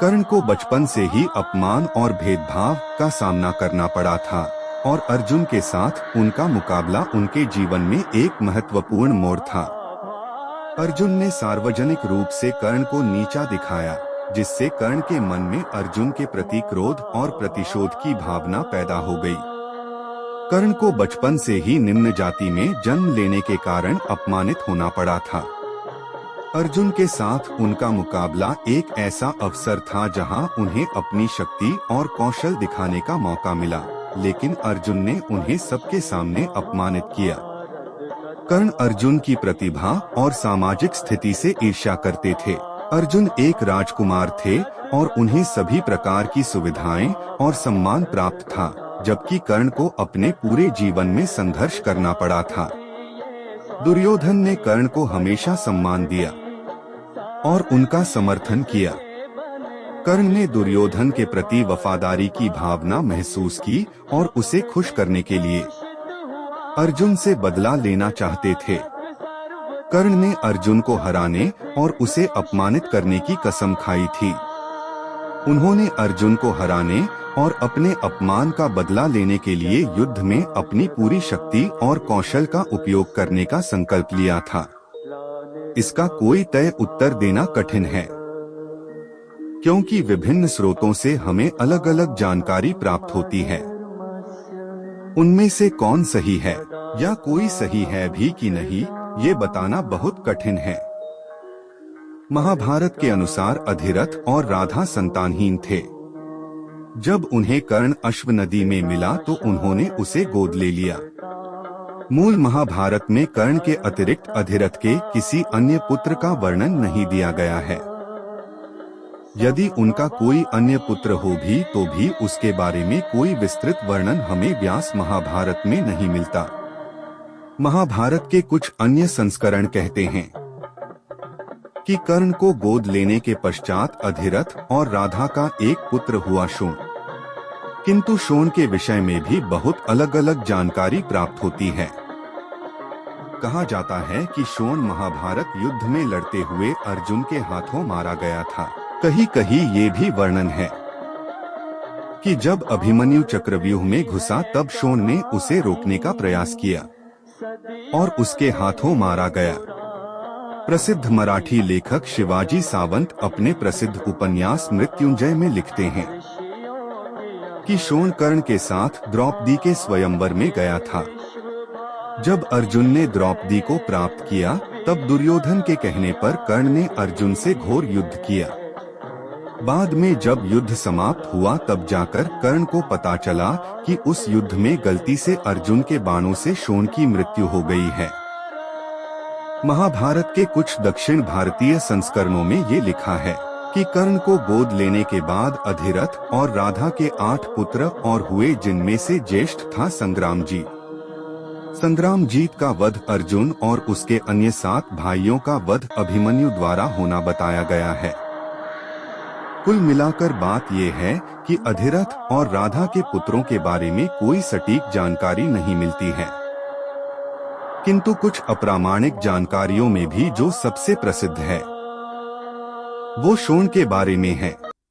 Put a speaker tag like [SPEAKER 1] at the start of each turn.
[SPEAKER 1] कर्ण को बचपन से ही अपमान और भेदभाव का सामना करना पड़ा था और अर्जुन के साथ उनका मुकाबला उनके जीवन में एक महत्वपूर्ण मोड़ था। अर्जुन ने सार्वजनिक रूप से कर्ण को नीचा दिखाया, जिससे कर्ण के मन में अर्जुन के प्रति क्रोध और प्रतिशोध की भावना पैदा हो गई। कर्ण को बचपन से ही निम्न जाति में जन्म लेने के कारण अपमानित होना पड़ा था। अर्जुन के साथ उनका मुकाबला एक ऐसा अवसर था जहां उन्हें अपनी शक्ति और कौशल दिखाने का मौका मिला, लेकिन अर्जुन ने उन्हें सबके सामने अपमानित किया। कर्ण अर्जुन की प्रतिभा और सामाजिक स्थिति से ईर्ष्या करते थे। अर्जुन एक राजकुमार थे और उन्हें सभी प्रकार की सुविधाएं और सम्मान प्राप्त था, जबकि कर्ण को अपने पूरे जीवन में संघर्ष करना पड़ा था। दुर्योधन ने कर्ण को हमेशा सम्मान दिया और उनका समर्थन किया। कर्ण ने दुर्योधन के प्रति वफादारी की भावना महसूस की और उसे खुश करने के लिए अर्जुन से बदला लेना चाहते थे। कर्ण ने अर्जुन को हराने और उसे अपमानित करने की कसम खाई थी। उन्होंने अर्जुन को हराने और अपने अपमान का बदला लेने के लिए युद्ध में अपनी पूरी शक्ति और कौशल का उपयोग करने का संकल्प लिया था। इसका कोई तय उत्तर देना कठिन है, क्योंकि विभिन्न स्रोतों से हमें अलग अलग जानकारी प्राप्त होती है। उनमें से कौन सही है या कोई सही है भी कि नहीं, ये बताना बहुत कठिन है। महाभारत के अनुसार अधिरथ और राधा संतानहीन थे। जब उन्हें कर्ण अश्व नदी में मिला तो उन्होंने उसे गोद ले लिया। मूल महाभारत में कर्ण के अतिरिक्त अधिरथ के किसी अन्य पुत्र का वर्णन नहीं दिया गया है। यदि उनका कोई अन्य पुत्र हो भी तो भी उसके बारे में कोई विस्तृत वर्णन हमें व्यास महाभारत में नहीं मिलता। महाभारत के कुछ अन्य संस्करण कहते हैं कि कर्ण को गोद लेने के पश्चात अधिरथ और राधा का एक पुत्र हुआ शोण। किंतु शोण के विषय में भी बहुत अलग अलग जानकारी प्राप्त होती है। कहा जाता है कि शोण महाभारत युद्ध में लड़ते हुए अर्जुन के हाथों मारा गया था। कहीं कहीं ये भी वर्णन है कि जब अभिमन्यु चक्रव्यूह में घुसा तब शोण ने उसे रोकने का प्रयास किया और उसके हाथों मारा गया। प्रसिद्ध मराठी लेखक शिवाजी सावंत अपने प्रसिद्ध उपन्यास मृत्युंजय में लिखते हैं कि शोण कर्ण के साथ द्रौपदी के स्वयंवर में गया था। जब अर्जुन ने द्रौपदी को प्राप्त किया तब दुर्योधन के कहने पर कर्ण ने अर्जुन से घोर युद्ध किया। बाद में जब युद्ध समाप्त हुआ तब जाकर कर्ण को पता चला कि उस युद्ध में गलती से अर्जुन के बाणों से शोण की मृत्यु हो गई है। महाभारत के कुछ दक्षिण भारतीय संस्करणों में ये लिखा है कि कर्ण को गोद लेने के बाद अधिरथ और राधा के 8 पुत्र और हुए, जिनमें से ज्येष्ठ था संग्रामजीत। संग्रामजीत का वध अर्जुन और उसके अन्य 7 भाइयों का वध अभिमन्यु द्वारा होना बताया गया है। कुल मिलाकर बात यह है कि अधिरथ और राधा के पुत्रों के बारे में कोई सटीक जानकारी नहीं मिलती है, किंतु कुछ अप्रामाणिक जानकारियों में भी जो सबसे प्रसिद्ध है वो शोण के बारे में है।